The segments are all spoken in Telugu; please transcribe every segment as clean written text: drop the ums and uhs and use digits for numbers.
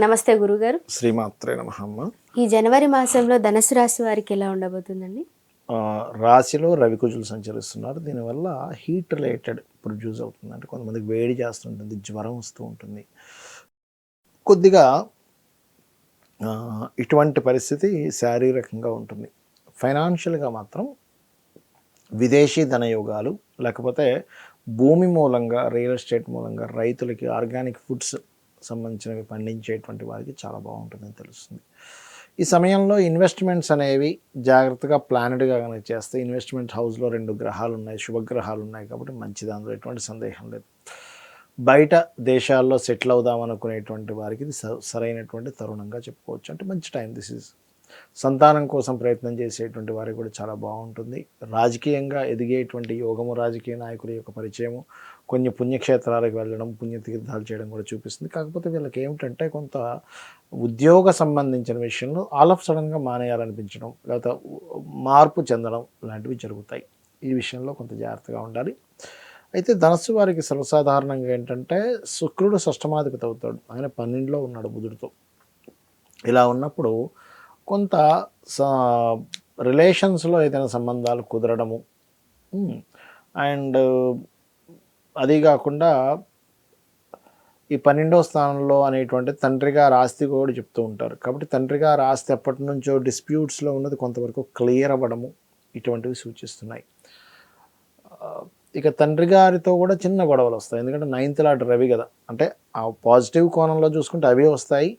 నమస్తే గురుగారు. శ్రీమాత్రే నమః. ఈ జనవరి మాసంలో ధనుసు రాశి వారికి ఎలా ఉండబోతుందండి? రాశిలో రవికుజులు సంచరిస్తున్నారు. దీనివల్ల హీట్ రిలేటెడ్ ప్రొడ్యూస్ అవుతుంది. అంటే కొంతమందికి వేడి చేస్తుంటుంది, జ్వరం వస్తూ ఉంటుంది. కొద్దిగా ఇటువంటి పరిస్థితి శారీరకంగా ఉంటుంది. ఫైనాన్షియల్గా మాత్రం విదేశీ ధనయోగాలు, లేకపోతే భూమి మూలంగా, రియల్ ఎస్టేట్ మూలంగా రైతులకి ఆర్గానిక్ ఫుడ్స్ సంబంధించినవి పండించేటువంటి వారికి చాలా బాగుంటుందని తెలుస్తుంది. ఈ సమయంలో ఇన్వెస్ట్మెంట్స్ అనేవి జాగ్రత్తగా ప్లానెడ్గా కనుక చేస్తే, ఇన్వెస్ట్మెంట్ హౌస్లో 2 గ్రహాలు ఉన్నాయి, శుభగ్రహాలు ఉన్నాయి కాబట్టి మంచిది, అందులో ఎటువంటి సందేహం లేదు. బయట దేశాల్లో సెటిల్ అవుదాం అనుకునేటువంటి వారికి ఇది సరైనటువంటి తరుణంగా చెప్పుకోవచ్చు. అంటే మంచి టైం దిస్ ఈజ్. సంతానం కోసం ప్రయత్నం చేసేటువంటి వారికి కూడా చాలా బాగుంటుంది. రాజకీయంగా ఎదిగేటువంటి యోగము, రాజకీయ నాయకుల యొక్క పరిచయము, కొన్ని పుణ్యక్షేత్రాలకు వెళ్ళడం, పుణ్యతీర్థాలు చేయడం కూడా చూపిస్తుంది. కాకపోతే వీళ్ళకి ఏమిటంటే కొంత ఉద్యోగ సంబంధించిన విషయంలో ఆల్ ఆఫ్ సడన్గా మానేయాలనిపించడం, లేకపోతే మార్పు చెందడం లాంటివి జరుగుతాయి. ఈ విషయంలో కొంత జాగ్రత్తగా ఉండాలి. అయితే ధనస్సు వారికి సర్వసాధారణంగా ఏంటంటే శుక్రుడు షష్టమాధిపతి అవుతాడు. ఆయన 12లో ఉన్నాడు బుధుడితో. ఇలా ఉన్నప్పుడు కొంత రిలేషన్స్లో ఏదైనా సంబంధాలు కుదరడము, అండ్ అది కాకుండా ఈ 12వ స్థానంలో అనేటువంటి తండ్రి గారి ఆస్తి కూడా చెప్తూ ఉంటారు. కాబట్టి తండ్రి గారి ఆస్తి ఎప్పటి నుంచో డిస్ప్యూట్స్లో ఉన్నది కొంతవరకు క్లియర్ అవ్వడము ఇటువంటివి సూచిస్తున్నాయి. ఇక తండ్రి గారితో కూడా చిన్న గొడవలు వస్తాయి. ఎందుకంటే 9th లార్డ్ రవి కదా, అంటే ఆ పాజిటివ్ కోణంలో చూసుకుంటే అవి వస్తాయి.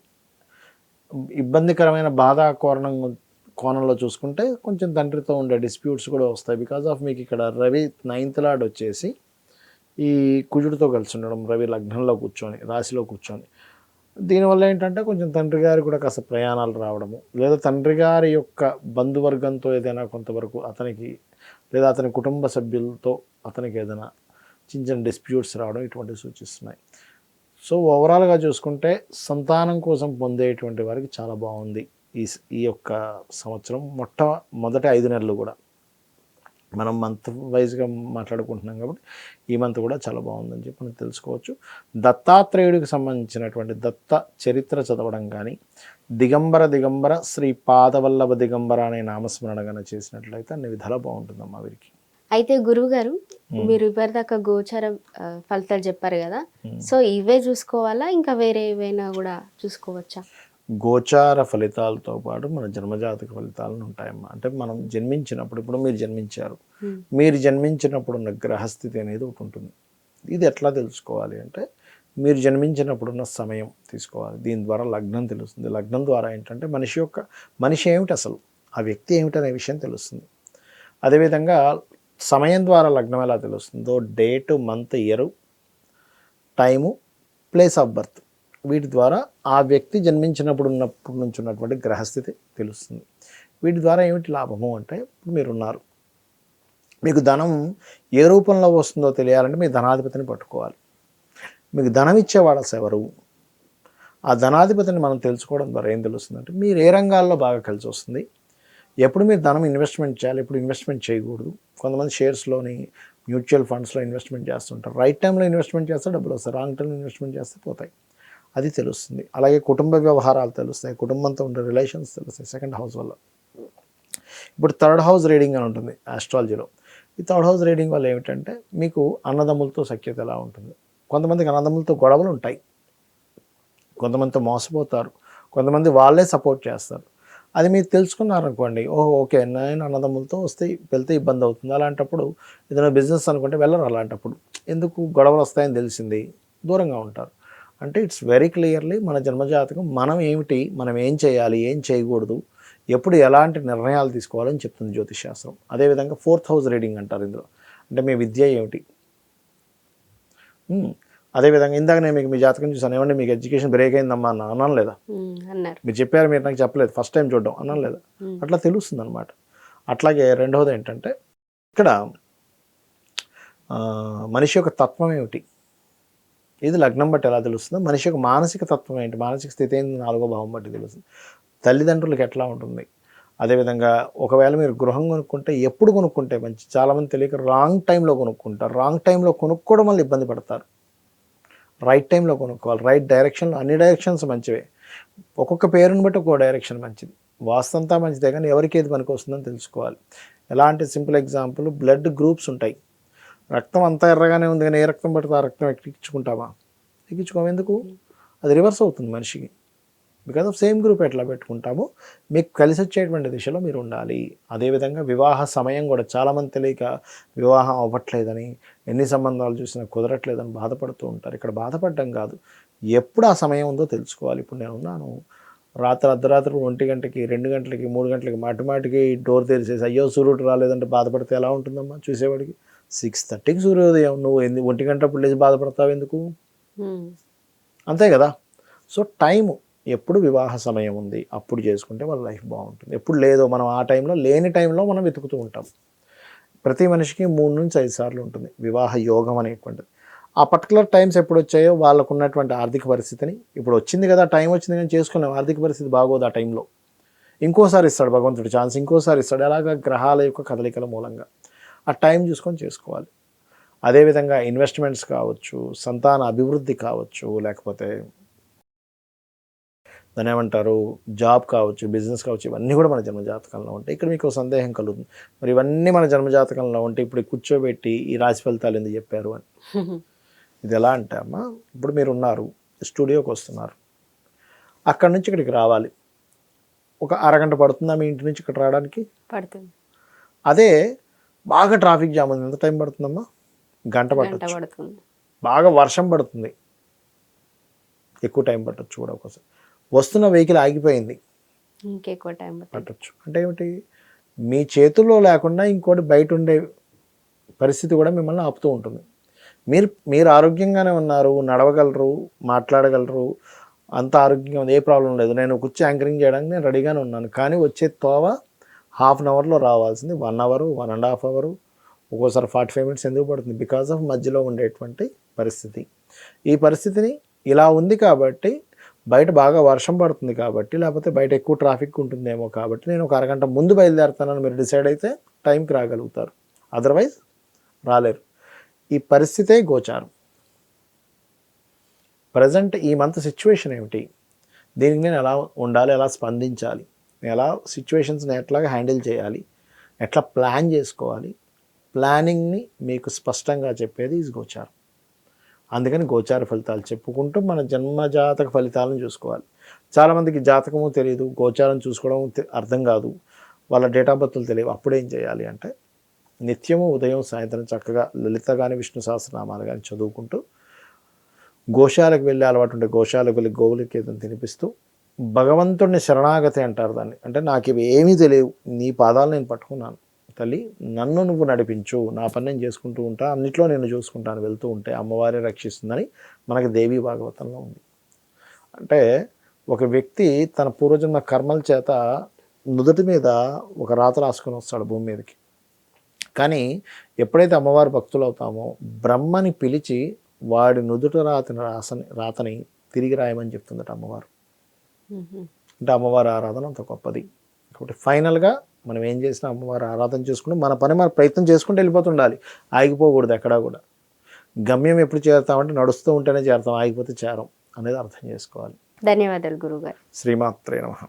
ఇబ్బందికరమైన బాధా కోణంలో చూసుకుంటే కొంచెం తండ్రితో ఉండే డిస్ప్యూట్స్ కూడా వస్తాయి. బికాజ్ ఆఫ్ మీకు ఇక్కడ రవి 9th లార్డ్ వచ్చేసి ఈ కుజుడితో కలిసి ఉండడం, రవి లగ్నంలో కూర్చొని, రాశిలో కూర్చొని, దీనివల్ల ఏంటంటే కొంచెం తండ్రి గారి కూడా కాస్త ప్రయాణాలు రావడము, లేదా తండ్రి గారి యొక్క బంధువర్గంతో ఏదైనా కొంతవరకు అతనికి లేదా అతని కుటుంబ సభ్యులతో అతనికి ఏదైనా చిన్న చిన్న డిస్ప్యూట్స్ రావడం ఇటువంటివి సూచిస్తున్నాయి. సో ఓవరాల్గా చూసుకుంటే సంతానం కోసం పొందేటువంటి వారికి చాలా బాగుంది ఈ యొక్క సంవత్సరం. మొదటి 5 నెలలు కూడా మనం మంత్ వైజ్గా మాట్లాడుకుంటున్నాం కాబట్టి ఈ మంత్ కూడా చాలా బాగుందని చెప్పి మనం తెలుసుకోవచ్చు. దత్తాత్రేయుడికి సంబంధించినటువంటి దత్త చరిత్ర చదవడం కానీ, దిగంబర శ్రీ పాదవల్లభ దిగంబర అనే నామస్మరణ కానీ చేసినట్లయితే అన్ని విధాలా బాగుంటుందమ్మా వీరికి. అయితే గురువుగారు, మీరు ఇప్పటిదాకా గోచారం ఫలితాలు చెప్పారు కదా, సో ఇవే చూసుకోవాలా, ఇంకా వేరే ఏవైనా కూడా చూసుకోవచ్చా? గోచార ఫలితాలతో పాటు మన జన్మజాతక ఫలితాలను ఉంటాయమ్మా. అంటే మనం జన్మించినప్పుడు, ఇప్పుడు మీరు జన్మించారు, మీరు జన్మించినప్పుడు ఉన్న గ్రహస్థితి అనేది ఒకటి ఉంటుంది. ఇది ఎట్లా తెలుసుకోవాలి అంటే మీరు జన్మించినప్పుడున్న సమయం తీసుకోవాలి. దీని ద్వారా లగ్నం తెలుస్తుంది. లగ్నం ద్వారా ఏంటంటే మనిషి ఏమిటి, అసలు ఆ వ్యక్తి ఏమిటనే విషయం తెలుస్తుంది. అదేవిధంగా సమయం ద్వారా లగ్నం ఎలా తెలుస్తుందో date, month, year, time, place of birth, వీటి ద్వారా ఆ వ్యక్తి జన్మించినప్పుడు నుంచి ఉన్నటువంటి గ్రహస్థితి తెలుస్తుంది. వీటి ద్వారా ఏమిటి లాభము అంటే, ఇప్పుడు మీరున్నారు, మీకు ధనం ఏ రూపంలో వస్తుందో తెలియాలంటే మీ ధనాధిపతిని పట్టుకోవాలి. మీకు ధనం ఇచ్చేవాడు అసలు ఎవరు, ఆ ధనాధిపతిని మనం తెలుసుకోవడం ద్వారా ఏం తెలుస్తుందంటే మీరు ఏ రంగాల్లో బాగా కలిసి వస్తుంది, ఎప్పుడు మీరు ధనం ఇన్వెస్ట్మెంట్ చేయాలి, ఎప్పుడు ఇన్వెస్ట్మెంట్ చేయకూడదు. కొంతమంది షేర్స్లోని, మ్యూచువల్ ఫండ్స్లో ఇన్వెస్ట్మెంట్ చేస్తుంటారు. రైట్ టైంలో ఇన్వెస్ట్మెంట్ చేస్తే డబ్బులు వస్తాయి, రాంగ్ టైంలో ఇన్వెస్ట్మెంట్ చేస్తే పోతాయి. అది తెలుస్తుంది. అలాగే కుటుంబ వ్యవహారాలు తెలుస్తాయి, కుటుంబంతో ఉండే రిలేషన్స్ తెలుస్తాయి 2nd హౌస్ వల్ల. ఇప్పుడు 3rd హౌస్ రీడింగ్ అని ఉంటుంది ఆస్ట్రాలజీలో. ఈ 3rd హౌస్ రీడింగ్ వల్ల ఏమిటంటే మీకు అన్నదమ్ములతో సఖ్యత ఎలా ఉంటుంది. కొంతమందికి అన్నదమ్ములతో గొడవలు ఉంటాయి, కొంతమందితో మోసపోతారు, కొంతమంది వాళ్ళే సపోర్ట్ చేస్తారు. అది మీరు తెలుసుకున్నారనుకోండి, ఓకే నేను అన్నదమ్ములతో వెళ్తే ఇబ్బంది అవుతుంది, అలాంటప్పుడు ఏదైనా బిజినెస్ అనుకుంటే వెళ్ళరు. అలాంటప్పుడు ఎందుకు గొడవలు వస్తాయని తెలిసింది, దూరంగా ఉంటారు. అంటే ఇట్స్ వెరీ క్లియర్లీ మన జన్మజాతకం మనం ఏమిటి, మనం ఏం చేయాలి, ఏం చేయకూడదు, ఎప్పుడు ఎలాంటి నిర్ణయాలు తీసుకోవాలని చెప్తుంది జ్యోతిష్ శాస్త్రం. అదేవిధంగా 4th హౌస్ రీడింగ్ అంటారు ఇందులో. అంటే మీ విద్య ఏమిటి. అదేవిధంగా ఇందాక నేను మీకు మీ జాతకం చూసాను, ఏమంటే మీకు ఎడ్యుకేషన్ బ్రేక్ అయిందమ్మా అన్నాను లేదా, మీరు చెప్పారు, మీరు నాకు చెప్పలేదు, ఫస్ట్ టైం చూడడం అన్నాను లేదా, అట్లా తెలుస్తుంది అనమాట. అట్లాగే రెండవది ఏంటంటే ఇక్కడ మనిషి యొక్క తత్వం ఏమిటి, ఇది లగ్నం బట్టి ఎలా తెలుస్తుందో మనిషి యొక్క మానసిక తత్వం ఏంటి, మానసిక స్థితి ఏంటి 4వ భావం బట్టి తెలుస్తుంది. తల్లిదండ్రులకు ఎట్లా ఉంటుంది. అదేవిధంగా ఒకవేళ మీరు గృహం కొనుక్కుంటే ఎప్పుడు కొనుక్కుంటే మంచి, చాలామంది తెలియక రాంగ్ టైంలో కొనుక్కుంటారు. రాంగ్ టైంలో కొనుక్కోవడం వల్ల ఇబ్బంది పడతారు. రైట్ టైంలో కొనుక్కోవాలి, రైట్ డైరెక్షన్లో. అన్ని డైరెక్షన్స్ మంచివే, ఒక్కొక్క పేరుని బట్టి ఒక్కో డైరెక్షన్ మంచిది. వాస్తంతా మంచిదే కానీ ఎవరికి ఏది పనికి వస్తుందని తెలుసుకోవాలి. ఎలా అంటే సింపుల్ ఎగ్జాంపుల్, బ్లడ్ గ్రూప్స్ ఉంటాయి. రక్తం అంతా ఎర్రగానే ఉంది కానీ ఏ రక్తం పడితే ఆ రక్తం ఎక్కించుకుంటామా? ఎక్కించుకోము. ఎందుకు? అది రివర్స్ అవుతుంది మనిషికి. బికాజ్ ఆఫ్ సేమ్ గ్రూప్ ఎట్లా పెట్టుకుంటామో మీకు కలిసి వచ్చేటువంటి దిశలో మీరు ఉండాలి. అదేవిధంగా వివాహ సమయం కూడా చాలామంది తెలియక వివాహం అవ్వట్లేదని, ఎన్ని సంబంధాలు చూసినా కుదరట్లేదని బాధపడుతూ ఉంటారు. ఇక్కడ బాధపడడం కాదు, ఎప్పుడు ఆ సమయం ఉందో తెలుసుకోవాలి. ఇప్పుడు నేను ఉన్నాను, అర్ధరాత్రి 1 గంటకి, 2 గంటలకి, 3 గంటలకి మాటిమాటికి డోర్ తెరిచేసి అయ్యో సూర్యుడు రాలేదంటే బాధపడితే ఎలా ఉంటుందమ్మా చూసేవాడికి? 6:30కి సూర్యోదయం, నువ్వు 1 గంటప్పుడు లేచి బాధపడతావు ఎందుకు? అంతే కదా. సో టైము, ఎప్పుడు వివాహ సమయం ఉంది అప్పుడు చేసుకుంటే వాళ్ళ లైఫ్ బాగుంటుంది. ఎప్పుడు లేదో మనం ఆ టైంలో, లేని టైంలో మనం వెతుకుతూ ఉంటాం. ప్రతి మనిషికి 3 నుంచి 5 సార్లు ఉంటుంది వివాహ యోగం అనేటువంటిది. ఆ పర్టికులర్ టైమ్స్ ఎప్పుడు వచ్చాయో వాళ్ళకు ఉన్నటువంటి ఆర్థిక పరిస్థితిని, ఇప్పుడు వచ్చింది కదా టైం వచ్చింది కానీ చేసుకున్నాం, ఆర్థిక పరిస్థితి బాగోదు ఆ టైంలో, ఇంకోసారి ఇస్తాడు భగవంతుడు ఛాన్స్, ఇంకోసారి ఇస్తాడు. అలాగా గ్రహాల యొక్క కదలికల మూలంగా ఆ టైం చూసుకొని చేసుకోవాలి. అదేవిధంగా ఇన్వెస్ట్మెంట్స్ కావచ్చు, సంతాన అభివృద్ధి కావచ్చు, లేకపోతే దాన్ని ఏమంటారు జాబ్ కావచ్చు, బిజినెస్ కావచ్చు, ఇవన్నీ కూడా మన జన్మజాతకంలో ఉంటాయి. ఇక్కడ మీకు సందేహం కలుగుతుంది, మరి ఇవన్నీ మన జన్మజాతకంలో ఉంటే ఇప్పుడు కూర్చోబెట్టి ఈ రాశి ఫలితాలు ఎందుకు చెప్పారు అని. ఇది ఎలా అంటే అమ్మా, ఇప్పుడు మీరు ఉన్నారు, స్టూడియోకి వస్తున్నారు, అక్కడి నుంచి ఇక్కడికి రావాలి, ఒక అరగంట పడుతుందా మీ ఇంటి నుంచి ఇక్కడ రావడానికి? పడుతుంది. అదే బాగా ట్రాఫిక్ జామ్ ఉంది, ఎంత టైం పడుతుందమ్మా? గంట పట్టచ్చు. బాగా వర్షం పడుతుంది, ఎక్కువ టైం పట్టచ్చు కూడా. ఒకసారి వస్తున్న వెహికల్ ఆగిపోయింది, ఇంకెక్కువ టైం పట్టచ్చు. అంటే ఏమిటి? మీ చేతుల్లో లేకుండా ఇంకోటి బయట ఉండే పరిస్థితి కూడా మిమ్మల్ని ఆపుతూ ఉంటుంది. మీరు ఆరోగ్యంగానే ఉన్నారు, నడవగలరు, మాట్లాడగలరు, అంత ఆరోగ్యంగా ఉంది, ఏ ప్రాబ్లం లేదు, నేను కూర్చొని యాంకరింగ్ చేయడానికి నేను రెడీగానే ఉన్నాను. కానీ వచ్చే తోవ హాఫ్ అన్ అవర్లో రావాల్సింది 1 అవర్, 1.5 అవర్, ఒక్కోసారి 45 మినిట్స్ ఎందుకు పడుతుంది? బికాజ్ ఆఫ్ మధ్యలో ఉండేటువంటి పరిస్థితి. ఈ పరిస్థితిని ఇలా ఉంది కాబట్టి, బయట బాగా వర్షం పడుతుంది కాబట్టి, లేకపోతే బయట ఎక్కువ ట్రాఫిక్ ఉంటుందేమో కాబట్టి నేను ఒక అరగంట ముందు బయలుదేరుతానని మీరు డిసైడ్ అయితే టైంకి రాగలుగుతారు, అదర్వైజ్ రాలేరు. ఈ పరిస్థితే గోచారం. ప్రజెంట్ ఈ మంత్ సిచ్యువేషన్ ఏమిటి, దీనికి నేను ఎలా ఉండాలి, ఎలా స్పందించాలి, ఎలా సిచ్యువేషన్స్ని ఎట్లాగా హ్యాండిల్ చేయాలి, ఎట్లా ప్లాన్ చేసుకోవాలి, ప్లానింగ్ని మీకు స్పష్టంగా చెప్పేది ఈ గోచారం. అందుకని గోచార ఫలితాలు చెప్పుకుంటూ మన జన్మజాతక ఫలితాలను చూసుకోవాలి. చాలామందికి జాతకము తెలియదు, గోచారం చూసుకోవడం అర్థం కాదు, వాళ్ళ డేట్ ఆఫ్ బర్త్లు తెలియవు. అప్పుడేం చేయాలి అంటే, నిత్యము ఉదయం సాయంత్రం చక్కగా లలిత కానీ విష్ణు సహస్రనామాలు కానీ చదువుకుంటూ, గోశాలకు వెళ్ళే అలవాటు ఉంటే గోశాలకు వెళ్ళి గోవులకి ఏదైనా తినిపిస్తూ, భగవంతుడిని శరణాగతి అంటారు దాన్ని. అంటే నాకు ఇవి ఏమీ తెలియవు, నీ పాదాలు నేను పట్టుకున్నాను తల్లి, నన్ను నువ్వు నడిపించు, నా పని నేను చేసుకుంటూ ఉంటా, అన్నిట్లో నేను చూసుకుంటాను, వెళ్తూ ఉంటే అమ్మవారే రక్షిస్తుందని మనకి దేవీ భాగవతంలో ఉంది. అంటే ఒక వ్యక్తి తన పూర్వజన్మ కర్మల చేత నుదుటి మీద ఒక రాత రాసుకొని వస్తాడు భూమి మీదకి. కానీ ఎప్పుడైతే అమ్మవారి భక్తులు అవుతామో, బ్రహ్మని పిలిచి వాడి నుదుట రాతని తిరిగి రాయమని చెప్తుందట అమ్మవారు. అంటే అమ్మవారి ఆరాధన అంత గొప్పది. కాబట్టి ఫైనల్గా మనం ఏం చేసినా అమ్మవారి ఆరాధన చేసుకుంటూ మన పని మన ప్రయత్నం చేసుకుంటూ వెళ్ళిపోతుండాలి, ఆగిపోకూడదు ఎక్కడా కూడా. గమ్యం ఎప్పుడు చేరుతామంటే నడుస్తూ ఉంటేనే చేరుతాం, ఆగిపోతే చేరం అనేది అర్థం చేసుకోవాలి. ధన్యవాదాలు గురుగారు. శ్రీమాత్రే నమః.